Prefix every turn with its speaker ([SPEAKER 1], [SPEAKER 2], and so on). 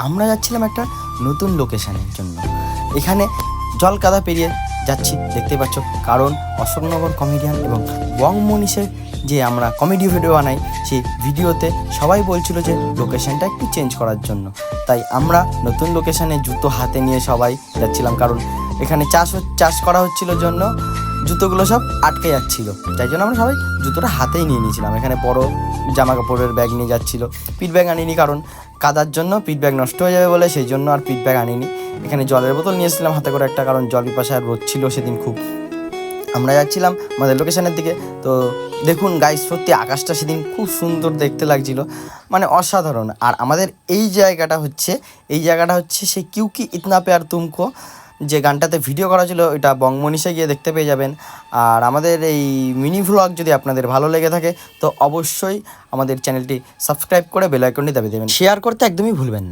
[SPEAKER 1] আমরা যাচ্ছিলাম একটা নতুন লোকেশানের জন্য। এখানে জল কাদা পেরিয়ে যাচ্ছি, দেখতে পাচ্ছ, কারণ অশোকনগর কমেডিয়ান এবং বং মনীষের যে আমরা কমেডি ভিডিও বানাই, সেই ভিডিওতে সবাই বলছিল যে লোকেশানটা একটু চেঞ্জ করার জন্য। তাই আমরা নতুন লোকেশানে জুতো হাতে নিয়ে সবাই যাচ্ছিলাম, কারণ এখানে চাষ করা হচ্ছিল জন্য জুতোগুলো সব আটকে যাচ্ছিলো। তাই জন্য আমরা সবাই জুতোটা হাতেই নিয়ে নিয়েছিলাম। এখানে বড় জামা কাপড়ের ব্যাগ নিয়ে যাচ্ছিলো, পিট ব্যাগ আনিনি, কারণ কাদার জন্য পিট ব্যাগ নষ্ট হয়ে যাবে বলে, সেই জন্য আর পিট ব্যাগ আনিনি। এখানে জলের বোতল নিয়ে এসেছিলাম হাতে করে একটা, কারণ জল পিপাসা রোদ ছিল সেদিন খুব। আমরা যাচ্ছিলাম আমাদের লোকেশানের দিকে। তো দেখুন গাইস, সত্যি আকাশটা সেদিন খুব সুন্দর দেখতে লাগছিল, মানে অসাধারণ। আর আমাদের এই জায়গাটা হচ্ছে সেই কিউকি ইতনা প্যার তুমকো, যে গানটাতে ভিডিও করা ছিল, ওইটা বং মনীষে গিয়ে দেখতে পেয়ে যাবেন। আর আমাদের এই মিনি ভ্লগ যদি আপনাদের ভালো লেগে থাকে তো অবশ্যই আমাদের চ্যানেলটি সাবস্ক্রাইব করে বেল আইকনটি দাবিয়ে দেবেন, শেয়ার করতে একদমই ভুলবেন না।